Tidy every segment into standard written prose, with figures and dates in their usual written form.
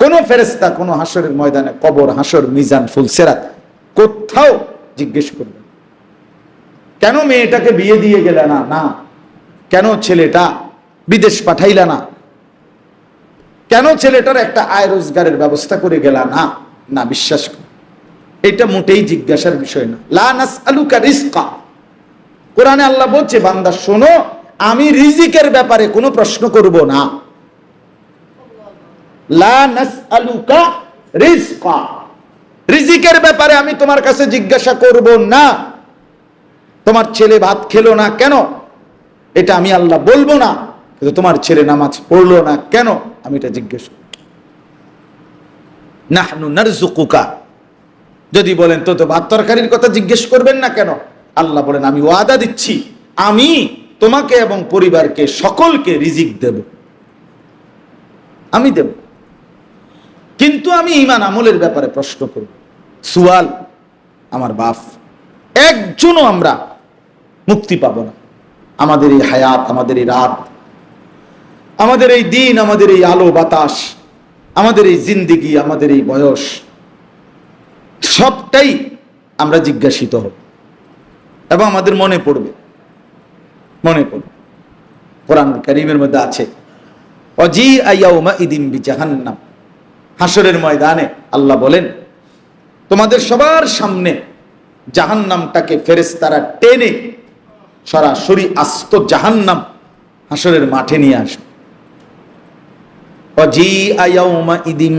কোন ফেরেশতা কোন হাসরের ময়দানে, কবর, হাসর, মিজান, ফুলসিরাত কোথাও জিজ্ঞেস করবে কেন মেয়েটাকে বিয়ে দিয়ে গেলে না, না কেন ছেলেটা বিদেশ পাঠাইলা না, কেন ছেলেটার একটা আয় রোজগারের ব্যবস্থা করে গেলা না, না, বিশ্বাস কর এটা মোটেই জিজ্ঞাসার বিষয় না। লা নাসআলুকা রিজকা, কোরআনে আল্লাহ বলছে বান্দা শোনো, আমি রিজিকের ব্যাপারে কোনো প্রশ্ন করব না। লা নাসআলুকা রিজকা, রিজিকের ব্যাপারে আমি তোমার কাছে জিজ্ঞাসা করব না। তোমার ছেলে ভাত খেলো না কেন, এটা আমি আল্লাহ বলবো না, কিন্তু তোমার ছেলে নামাজ পড়লো না কেন, আমি এটা জিজ্ঞেস করব। নাহনু নারযুকুকা, যদি বলেন তো ভাত তরকারির কথা জিজ্ঞেস করবেন না কেন, আল্লাহ বলেন আমি ওয়াদা দিচ্ছি আমি তোমাকে এবং পরিবারকে সকলকে রিজিক দেব, আমি দেব, কিন্তু আমি ঈমান আমলের ব্যাপারে প্রশ্ন করব। সুয়াল আমার বাপ, একজনও আমরা মুক্তি পাবো না। আমাদের এই হায়াত, আমাদের এই রাত, আমাদের এই দিন, আমাদের এই আলো বাতাস, আমাদের এই জিন্দেগি, আমাদের এই বয়স, সবটাই আমরা জিজ্ঞাসিত হব এবং আমাদের মনে পড়বে, মনে পড়বে। কোরআনুল কারীমের মধ্যে আছে ওয়াজিআ ইয়াউমাইদিন বিজাহান্নাম, হাসরের ময়দানে আল্লাহ বলেন তোমাদের সবার সামনে জাহান্নামটাকে ফেরেশতারা টেনে সরাসরি আস্ত জাহান্নাম হাসরের মাঠে নিয়ে আসবে। ওয়াজিআ ইয়াউমাইদিন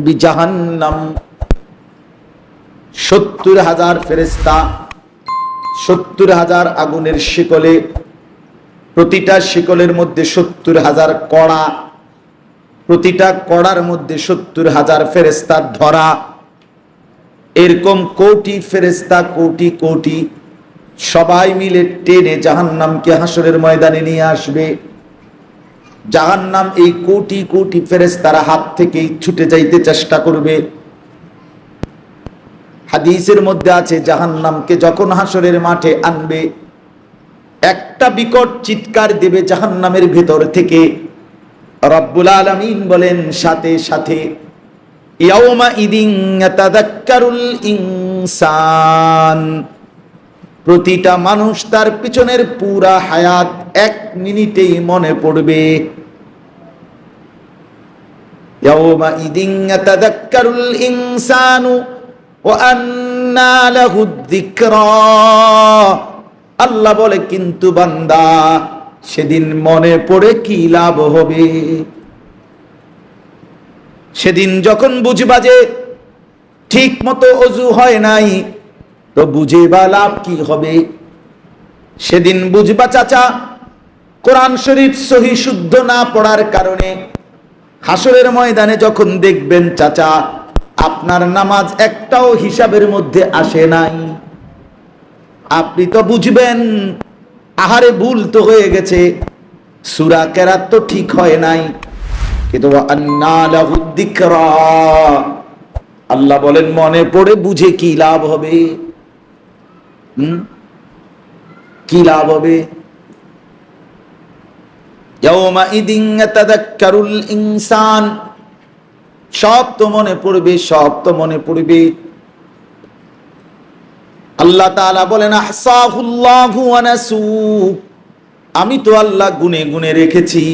বিজাহান্নাম, ৭০,০০০ ফেরেশতা, ৭০,০০০ আগুনের শিকলে, প্রতিটা শিকলের মধ্যে ৭০,০০০ কড়া, প্রতিটা কড়ার মধ্যে ৭০,০০০ ফেরেশতার ধরা, এরকম কোটি ফেরেশতা, কোটি কোটি সবাই মিলে টেনে জাহান্নামকে হাসরের ময়দানে নিয়ে আসবে। জাহান্নাম এই কোটি কোটি ফেরেশতারা হাত থেকেই ছুটে যাইতে চেষ্টা করবে। হাদিসের মধ্যে আছে জাহান্নামকে যখন হাসরের মাঠে আনবে, একটা বিকট চিৎকার দেবে জাহান্নামের ভেতর থেকে। রব্বুল আলামিন বলেন সাথে সাথে ইয়াউমাইদিন ইয়াতাযাক্কারুল ইনসান, প্রতিটা মানুষ তার পিছনের পুরা হায়াত 1 মিনিটেই মনে পড়বে। ইয়াউমাইদিন ইয়াতাযাক্কারুল ইনসানু ওয়া আন্না লাহুদ যিকরা, আল্লাহ বলে কিন্তু বান্দা সেদিন মনে পড়ে কি লাভ হবে? সেদিন যখন বুঝবা যে ঠিক মতো ওযু হয় নাই, তো বুঝে বা লাভ কি হবে? সেদিন বুঝবা চাচা কোরআন শরীফ সহি শুদ্ধ না পড়ার কারণে হাসরের ময়দানে যখন দেখবেন চাচা আপনার নামাজ একটাও হিসাবের মধ্যে আসে নাই, আপনি তো বুঝবেন আহারে ভুল তো হয়ে গেছে, সূরা কেরাত তো ঠিক হয় নাই, কিন্তু আন্না লাহুদ যিকরা, আল্লাহ বলেন মনে পড়ে বুঝে কি লাভ হবে? কি লাভ হবে? ইয়াউমাইদিন ইয়াতাযাক্কারুল ইনসান, সব তো মনে পড়বে, সব তো মনে পড়বে। আল্লাহ তাআলা বলেন আহসাহুল্লাহু ওয়া নাসু, আমি তো আল্লাহ গুনে গুনে রেখেছি,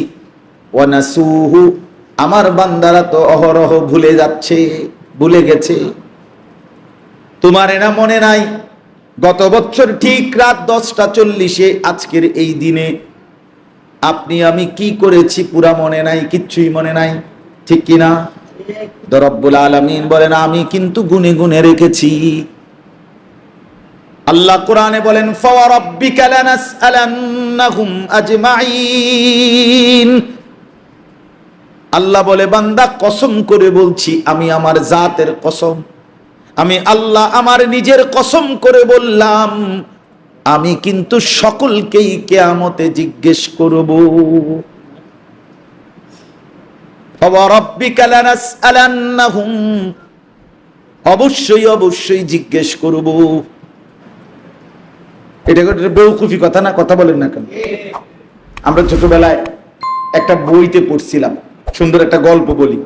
ওয়া নাসুহু, আমার বান্দারা তো অহরহ ভুলে যাচ্ছে, ভুলে গেছে। তোমার এনা মনে নাই গত বছর ঠিক রাত 10:40 আজকের এই দিনে আপনি আমি কি করেছি পুরা মনে নাই, কিচ্ছুই মনে নাই, ঠিক কিনা? রব্বুল আলামিন বলেন আমি কিন্তু গুনে গুনে রেখেছি। আল্লাহ কোরআনে বলেন ফাওয়ারাব্বিকা লানাসআলান্নাহুম আজমাইন, আল্লাহ বলে বান্দা কসম করে বলছি, আমি আমার জাতের কসম, আমি আল্লাহ আমার নিজের কসম করে বললাম, আমি কিন্তু সকলকেই কিয়ামতে জিজ্ঞেস করব। ফাওয়ারাব্বিকা লানাসআলান্নাহুম, অবশ্যই অবশ্যই জিজ্ঞেস করব। এটা বেউকুফি কথা না? কথা বলেন না কেন? আমরা ছোটবেলায় একটা বইতে পড়ছিলাম, সুন্দর একটা গল্প বলি।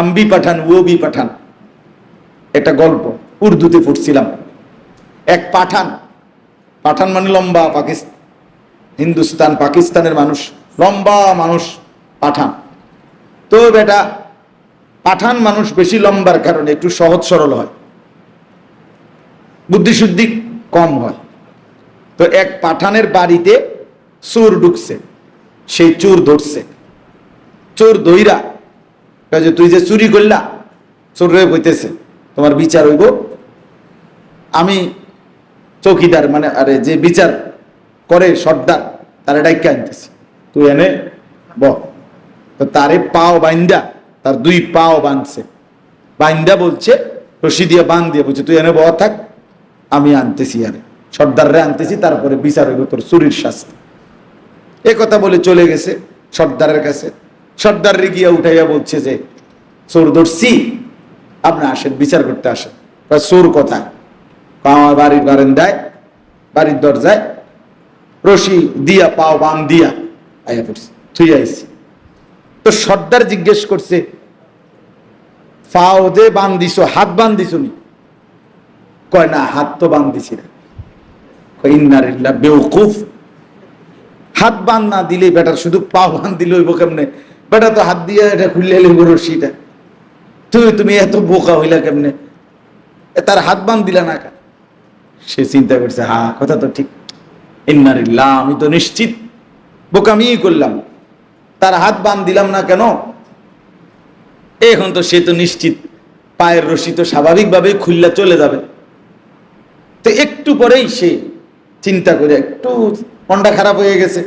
হাম ভি পাঠান ও ভি পাঠান, একটা গল্প উর্দুতে পড়ছিলাম। এক পাঠান, পাঠান মানে লম্বা, পাকিস্তান, হিন্দুস্তান পাকিস্তানের মানুষ, লম্বা মানুষ পাঠান। তো বেটা পাঠান মানুষ বেশি লম্বার কারণে একটু সহজ সরল হয়, বুদ্ধিশুদ্ধি কম হয়। তো এক পাঠানের বাড়িতে চোর ঢুকছে, সেই চোর ধরছে। চোর ধইরা যে তুই যে চুরি করলা, চোর রে কইতেছে তোমার বিচার হইব, আমি চৌকিদার মানে আরে যে বিচার করে সর্দার, তারে ডাইকা আনতেছি, তুই এনে বহ। তো তারে পাও বাইন্দা, তার দুই পাও বাঁধছে, বাইন্দা বলছে রশি দিয়ে বাঁধ দিয়ে বলছে তুই এনে বহ থাক, আমি আনতেছি, আরে সর্দাররে আনতেছি, তারপরে বিচার হইব তোর চুরির শাস্তি। এ কথা বলে চলে গেছে সর্দারের কাছে। সর্দারে গিয়া উঠাইয়া বলছে যে চোর ধরছি, আপনি আসেন বিচার করতে আসেন। চোর কোথায়? আমার বাড়ির বারান্দায়, বাড়ির দরজায় রশি দিয়া পাও বান দিয়া আইয়া পড়ছি, থুই আইছি। তো সর্দার জিজ্ঞেস করছে পাও যে বান দিছ, হাত বান দিছ নি? কয় না, হাত তো বান দিছি না। ইন্নালিল্লাহ, বেওকুফ, হাত বান না দিলে বেটার শুধু পাও বান দিলে হইব কেমনে? বেটা তো হাত দিয়ে এটা খুললে এলে রশিটা, তুমি এত বোকা হইলা কেমনে? তার হাত বান দিলা না কেন? সে চিন্তা করছে, হ্যাঁ কথা তো ঠিক, ইন্নালিল্লাহ, আমি তো নিশ্চিত বোকামি করলাম, তার হাত বান দিলাম না কেন? এখন তো সে তো নিশ্চিত পায়ের রশি তো স্বাভাবিকভাবেই খুললা চলে যাবে। তো একটু পরেই সে চিন্তা করে একটু মনটা খারাপ হয়ে গেছে,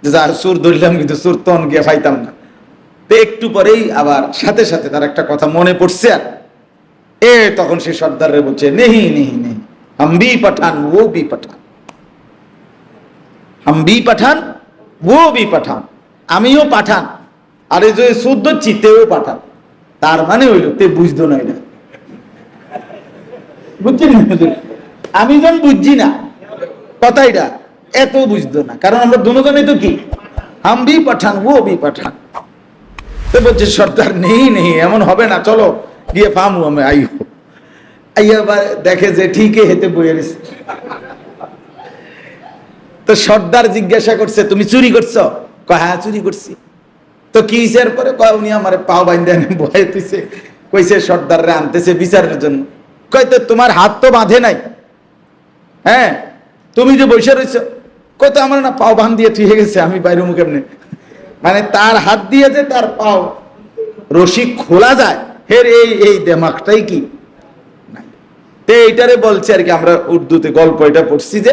যা চোর ধরলাম কিন্তু চোর তন গিয়ে পাইতাম না। তো একটু পরেই আবার সাথে সাথে তার একটা কথা মনে পড়ছে, আর তখন সে সর্দারে বলছে নেহি নেহি নেহি, হাম ভি পাঠান ও ভি পাঠান, হাম ভি পাঠান ও ভি পাঠান, আমিও পাঠান, আর এই যে চোর ধরছি তেও পাঠান। তার মানে হইল তে বুঝতো না, এটা বুঝছেন? আমি যেন বুঝছি না কথা, এটা এত বুঝতো না, কারণ আমরা দুজনেই তো কি হাম ভি পাঠান ও ভি পাঠান। তো বলছে সর্দার নেই নেই, এমন হবে না, চলো গিয়ে ফামু আমি আইও। আইয়া দেখে যে ঠিকই হেতে বইয়ে গেছে। তো সর্দার জিজ্ঞাসা করছে তুমি চুরি করছো? কয় হ্যাঁ চুরি করছি। তো কি হিসের পরে কয় উনি আমার পাও বাইন্দা বয়ে তুইছে, কইছে সর্দাররে আনতেছে বিচারের জন্য। কয় তো তোমার হাত তো বাঁধে নাই, হ্যাঁ তুমি যে বসে রয়েছ, কয় তো আমার না পাও বাঁধ দিয়ে তুই গেছে, আমি বাইরে মুখ এমনি, মানে তার হাত দিয়ে যে তার পাও রশি খোলা যায়, হের এই দেমাগটাই কি নাই। তো এইটারে বলছে আর কি, আমরা উর্দুতে গল্প এটা পড়ছি যে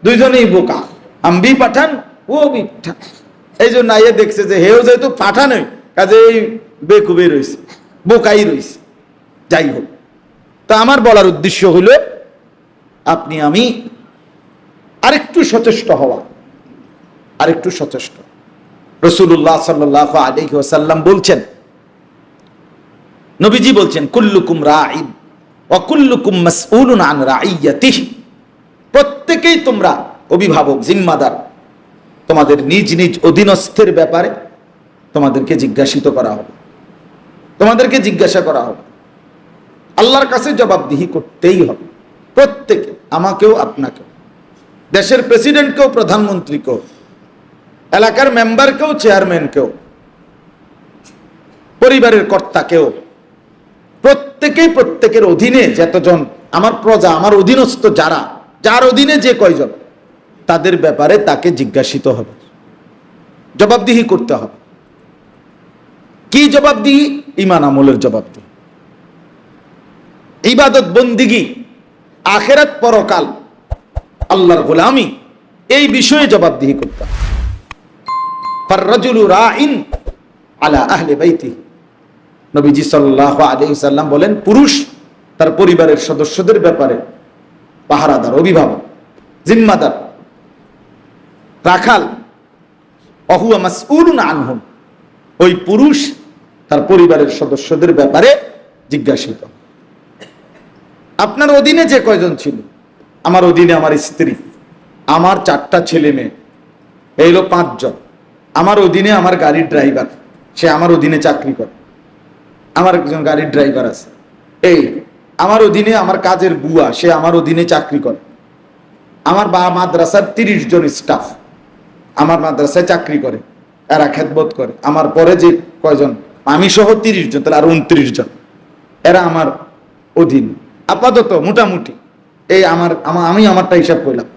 দুইজনেই বোকা, হাম ভি পাঠান ও ভি পাঠান। এই জন্য আইয়া দেখছে যে হেও যেহেতু পাঠানই, কাজে এই বেকুবে রয়েছে, বোকাই রয়েছে। যাই হোক, তা আমার বলার উদ্দেশ্য হলো আপনি আমি আরেকটু সচেষ্ট হওয়া, আরেকটু সচেষ্ট। রাসূলুল্লাহ সাল্লাল্লাহু আলাইহি ওয়াসাল্লাম বলছেন, নবীজি বলছেন কুল্লুকুম রাঈন ওয়া কুল্লুকুম মাসউলুন আন রাইয়াতিহি, প্রত্যেকেই তোমরা অভিভাবক, জিম্মাদার, তোমাদের নিজ নিজ অধীনস্থের ব্যাপারে তোমাদেরকে জিজ্ঞাসিত করা হবে, তোমাদেরকে জিজ্ঞাসা করা হবে, আল্লাহর কাছে জবাবদিহি করতেই হবে প্রত্যেকে, আমাকেও আপনাকেও, দেশের প্রেসিডেন্টকেও, প্রধানমন্ত্রীকেও, এলাকার মেম্বারকেও, চেয়ারম্যানকেও, পরিবারের কর্তাকেও, প্রত্যেকেই প্রত্যেকের অধীনে যতজন আমার প্রজা, আমার অধীনস্থ যারা, যার অধীনে যে কয়জন, তাদের ব্যাপারে তাকে জিজ্ঞাসিত হবে, জবাবদিহি করতে হবে। কি জবাবদিহি? ঈমান আমলের জবাবদিহি, ইবাদত বন্দিগি, আখিরাত পরকাল, আল্লাহর গোলামি, এই বিষয়ে জবাবদিহি করতে হবে। ফাররাজুলু রাঈন আলা আহলি বাইতিহি, নবীজি সাল্লাল্লাহু আলাইহি ওয়াসাল্লাম বলেন পুরুষ তার পরিবারের সদস্যদের ব্যাপারে পাহারাদার, অভিভাবক, জিম্মাদার, রাখাল, ওয়াহুয়া মাসউলুন আনহুম, ওই পুরুষ তার পরিবারের সদস্যদের ব্যাপারে জিজ্ঞাসিত। আপনার অধীনে যে কয়জন ছিল, আমার অধীনে আমার স্ত্রী, আমার 4টা ছেলে মেয়ে, এই হলো 5 জন। আমার অধীনে আমার গাড়ির ড্রাইভার, সে আমার অধীনে চাকরি করে, আমার একজন গাড়ির ড্রাইভার আছে, এই আমার অধীনে আমার কাজের বুয়া, সে আমার অধীনে চাকরি করে। আমার মাদ্রাসার 30 জন স্টাফ আমার মাদ্রাসায় চাকরি করে, এরা খেদমত করে। আমার পরে যে কয়জন, আমি সহ 30 জন, তাহলে আর 29 জন, এরা আমার অধীন আপাতত মোটামুটি। এই আমি আমারটা হিসাব করলাম,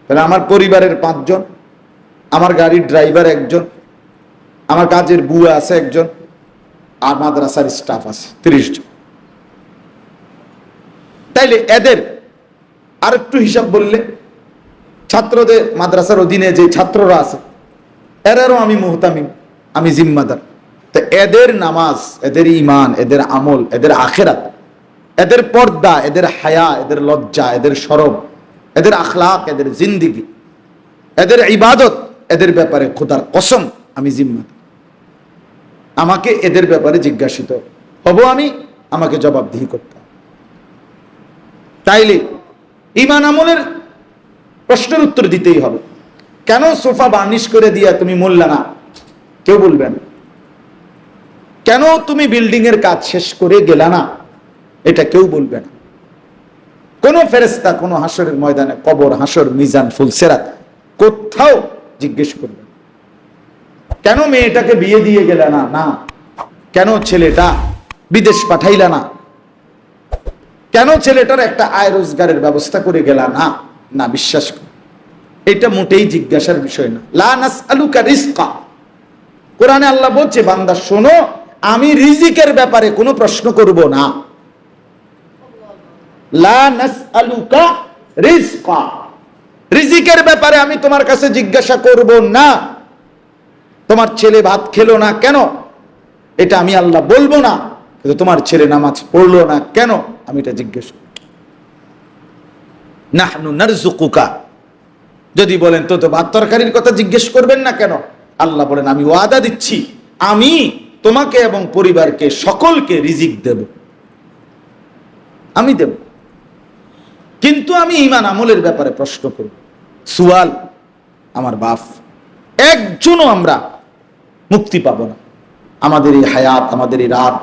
তাহলে আমার পরিবারের 5 জন, আমার গাড়ির ড্রাইভার 1 জন, আমার কাজের বুয়া আছে 1 জন, আর মাদ্রাসার স্টাফ আছে 30 জন। তাইলে এদের আরেকটু হিসাব বললে, ছাত্রদের মাদ্রাসার অধীনে যে ছাত্ররা আছে এরারও আমি মুহতামিম, আমি জিম্মাদার। তো এদের নামাজ, এদের ঈমান, এদের আমল, এদের আখিরাত, এদের পর্দা, এদের হায়া, এদের লজ্জা, এদের শরম, এদের আখলাক, এদের জিন্দিগি, এদের ইবাদত, এদের ব্যাপারে খোদার কসম আমি জিম্মাদার। আমাকে এদের ব্যাপারে জিজ্ঞাসিত হব, আমি আমাকে জবাবদিহি করতে হবে। তাইলে ঈমান আমলের প্রশ্নের উত্তর দিতেই হবে। কেন সোফা বার্নিশ করে দিয়া তুমি মোল্লা না? কেউ বলবে না। কেন তুমি বিল্ডিং এর কাজ শেষ করে গেলা না? এটা কেউ বলবে না। কোন ফেরেশতা কোন হাসরের ময়দানে, কবর, হাসর, মিজান, ফুলসেরাত কোথাও জিজ্ঞেস করবে না কেন মেয়েটাকে বিয়ে দিয়ে গেলা না? না। কেন ছেলেটা বিদেশ পাঠাইলা না? কেন ছেলেটার একটা আয় রোজগারের ব্যবস্থা করে গেলা না? না, বিশ্বাস কর, এটা মোটেই জিজ্ঞাসার বিষয় না। লা নাসআলুকা রিজকা, কোরআনে আল্লাহ বলছে, বান্দা শোনো, আমি রিজিকের ব্যাপারে কোনো প্রশ্ন করব না। লা নাসআলুকা রিজকা, রিজিকের ব্যাপারে আমি তোমার কাছে জিজ্ঞাসা করব না। তোমার ছেলে ভাত খেলো না কেন, এটা আমি আল্লাহ বলবো না। কিন্তু তোমার ছেলে নামাজ পড়লো না কেন, আমি এটা জিজ্ঞেস করব। নাহনু নারযুকুকা, যদি বলেন তো ভাত তরকারির কথা জিজ্ঞেস করবেন না কেন, আল্লাহ বলেন আমি ওয়াদা দিচ্ছি, আমি তোমাকে এবং পরিবারকে সকলকে রিজিক দেব, আমি দেব। কিন্তু আমি ঈমান আমলের ব্যাপারে প্রশ্ন করব, সুয়াল আমার বাপ। একজনও আমরা মুক্তি পাব না। আমাদের এই হায়াত, আমাদের এই রাত,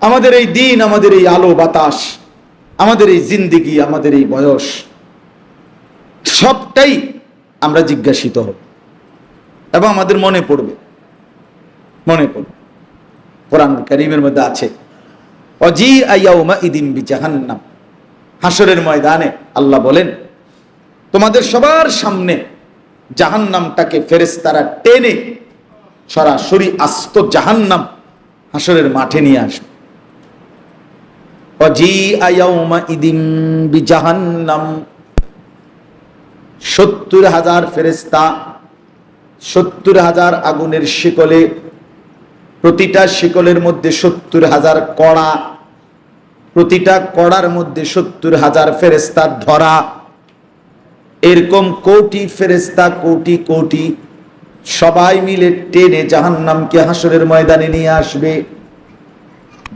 আমাদের এই দিন, আমাদের এই আলো বাতাস, আমাদের এই জিন্দিগি, আমাদের এই বয়স, সবটাই আমরা জিজ্ঞাসিত হব এবং আমাদের মনে পড়বে। কোরআন কারীমের মধ্যে আছে, ওয়াজিআ ইয়াউমাইদিন বিজাহান্নাম, হাসরের ময়দানে আল্লাহ বলেন তোমাদের সবার সামনে জাহান্নামটাকে ফেরেশতারা টেনে সরাসরি আস্ত জাহান্নাম হাসরের মাঠে নিয়ে আসবে। ওয়াজিআ ইয়াউমাইদিন বিজাহান্নাম, 70,000 ফেরেশতা, 70,000 আগুনের শিকলে, প্রতিটা শিকলের মধ্যে 70,000 কড়া, প্রতিটা কড়ার মধ্যে 70,000 ফেরেশতা ধরা। এরকম কোটি ফেরেশতা, কোটি কোটি, সবাই মিলে টেনে জাহান্নামকে হাসরের ময়দানে নিয়ে আসবে।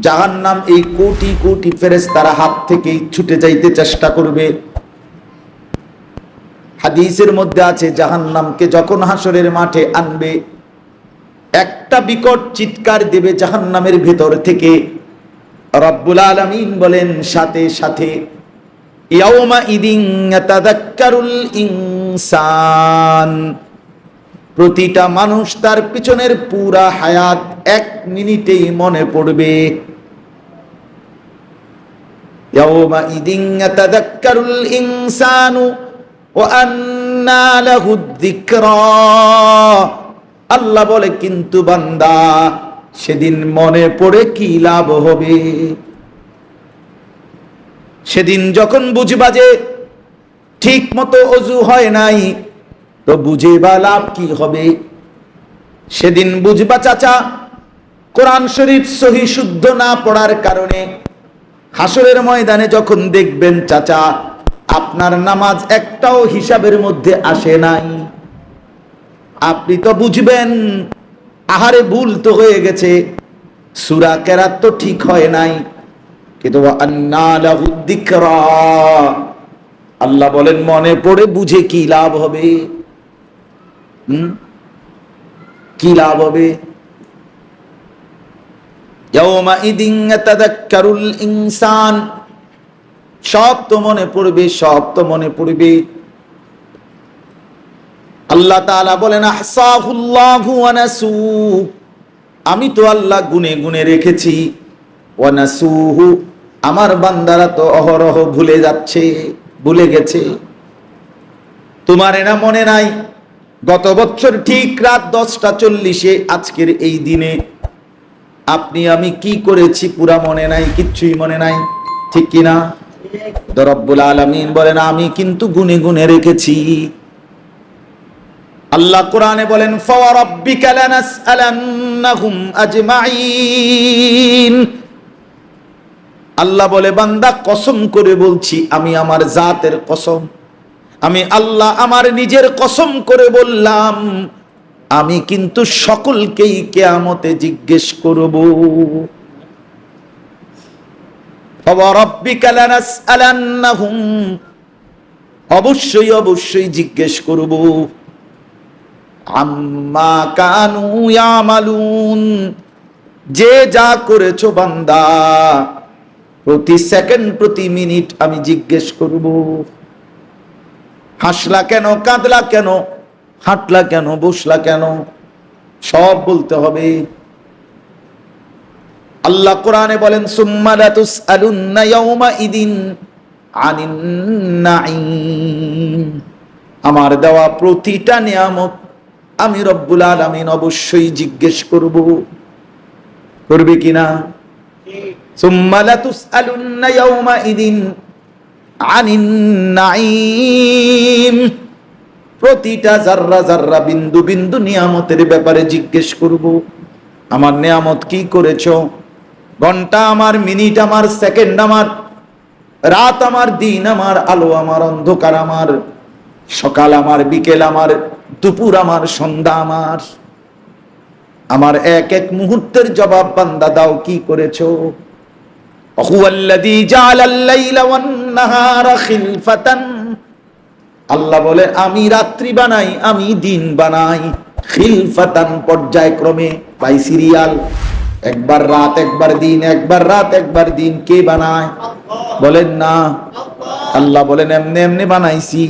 জাহান্নাম এই কোটি কোটি ফেরেশতার হাত থেকেই ছুটে যাইতে চেষ্টা করবে। হাদিসের মধ্যে আছে, জাহান্নামকে যখন হাসরের মাঠে আনবে, একটা বিকট চিৎকার দেবে জাহান্নামের ভেতর থেকে। রব্বুল আলামিন বলেন, সাথে সাথে ইয়াউমাইদিন ইয়াতাযাক্কারুল ইনসান, প্রতিটা মানুষ তার পিছনের পুরা হায়াত 1 মিনিটেই মনে পড়বে। ইয়াউমাইদিন ইয়াতাযাক্কারুল ইনসানু ওয়া আন্না লাহুদ যিকরা, আল্লাহ বলে কিন্তু বান্দা সেদিন মনে পড়ে কি লাভ হবে? সেদিন যখন বুঝবা যে ঠিক মতো ওযু হয় নাই, তো বুঝে বা লাভ কি হবে? সেদিন বুঝবা চাচা, কোরআন শরীফ সহি শুদ্ধ না পড়ার কারণে হাসরের ময়দানে যখন দেখবেন চাচা আপনার নামাজ একটাও হিসাবের মধ্যে আসে নাই, আপনি তো বুঝবেন আহারে ভুল তো হয়ে গেছে, সূরা কেরাত তো ঠিক হয় নাই। কিন্তু আন্না লাহুদ যিকরা, আল্লাহ বলেন মনে পড়ে বুঝে কি লাভ হবে? কি লাভ হবে? ইয়াউমাইদিন ইয়াতাযাক্কারুল ইনসান, সব তো মনে পড়বে, সব তো মনে পড়বে। আল্লাহ তাআলা বলেন আহসাহুল্লাহু ওয়া নাসু, আমি তো আল্লাহ গুনে গুনে রেখেছি, ওয়া নাসুহু, আমার বান্দারা তো অহরহ ভুলে যাচ্ছে, ভুলে গেছে। তোমার না মনে নাই গত বছর ঠিক রাত 10:40 আজকের এই দিনে আপনি আমি কি করেছি পুরা মনে নাই, কিচ্ছুই মনে নাই, ঠিক কিনা? রব্বুল আলামিন বলেন আমি কিন্তু গুনে গুনে রেখেছি। আল্লাহ কোরআনে বলেন ফাওয়ারাব্বিকা লানাসআলান্নাহুম আজমাইন, আল্লাহ বলে বান্দা কসম করে বলছি, আমি আমার জাতের কসম, আমি আল্লাহ আমার নিজের কসম করে বললাম, আমি কিন্তু সকলকেই কিয়ামতে জিজ্ঞেস করব। ফাওয়ারাব্বিকা লানাসআলান্নাহুম, অবশ্যই অবশ্যই জিজ্ঞেস করব, আম্মা কানু ইয়ামালুন, যে যা করেছো বান্দা, প্রতি সেকেন্ড প্রতি মিনিট আমি জিজ্ঞেস করব। হাসলা কেন, কাঁদলা কেন, হাঁটলা কেন, বসলা কেন, সব বলতে হবে। আল্লাহ কোরআনে বলেন সুম্মা লাতুসআলুন্না ইয়াউমাইদিন আনিন নাঈম, আমার দেওয়া প্রতিটা নিয়ামত আমি রব্বুল আলামিন অবশ্যই জিজ্ঞেস করব। করবে কিনা? সুম্মা লাতুসআলুন্না ইয়াউমাইদিন আনিন নাঈম, প্রতিটা জাররা জাররা, বিন্দু বিন্দু নিয়ামতের ব্যাপারে জিজ্ঞেস করব। আমার নিয়ামত কি করেছো? ঘন্টা আমার, মিনিট আমার, সেকেন্ড আমার, রাত আমার, দিন আমার, আলো আমার, অন্ধকার আমার, সকাল আমার, বিকেল আমার, দুপুর আমার, সন্ধ্যা আমার, আমার এক এক মুহূর্তের জবাব বান্দা দাও কি করেছো? হুয়াল্লাযী জাআলাল লাইলা ওয়ান নাহারা খিলফাতান, আল্লাহ বলে আমি রাত্রি বানাই, আমি দিন বানাই, খিলফাতান পর্যায়ক্রমে, বাই সিরিয়াল, একবার রাত একবার দিন, একবার রাত একবার দিন। কে বানায়? বলেন না। আল্লাহ বলেন এমনে এমনে বানাইছি,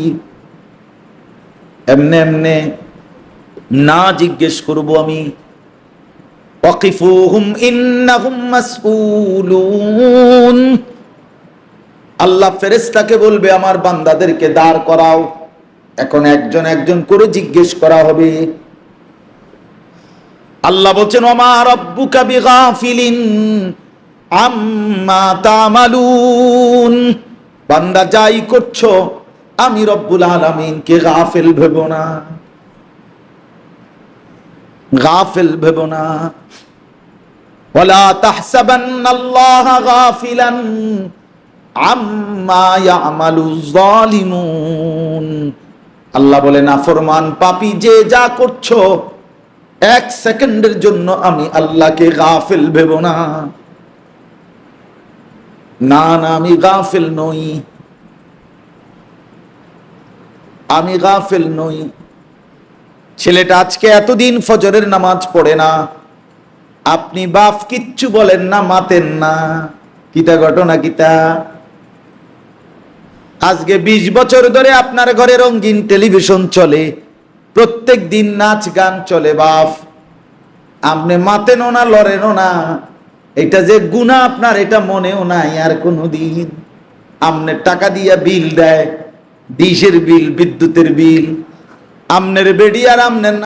এমনে এমনে না জিজ্ঞেস করব আমি। ওয়াকিফুহুম ইন্নাহুম মাসউলুন, আল্লাহ ফেরেশতাকে বলবে আমার বান্দাদেরকে দাঁড় করাও, এখন একজন একজন করে জিজ্ঞেস করা হবে। আল্লাহ বলছেন ওমা রাব্বুকা বিগাফিলিন আম্মা তা'মালুন, বান্দা যাই করছো আমি রব্বুল আলামিনকে গাফিল ভেবো না, গাফিল ভেবো না। ওয়ালা তাহসাবান্নাল্লাহা গাফিলান আম্মা ইয়ামালুয যালিমুন, আল্লাহ বলে নাফরমান পাপী যে যা করছো এক সেকেন্ডের জন্য আমি আল্লাহকে গাফিল ভেবো না। না না, আমি গাফিল নই, আমি গাফিল নই। ছেলেটা আজকে এতদিন ফজরের নামাজ পড়ে না, আপনি বাপ কিচ্ছু বলেন না, মাতেন না, কিতা ঘটনা কিতা? আজকে 20 বছর ধরে আপনার ঘরে রঙিন টেলিভিশন চলে, প্রত্যেক দিন নাচ গান চলে, বাপ আপনি মাতেনও না, লড়েনও না। এটা যে গুনাহ আপনার এটা মনেও নাই আর কোনদিন। আপনি টাকা দিয়া বিল দেয়, ডিশের বিল, বিদ্যুতের বিল, আমনের বেডি আর আমনের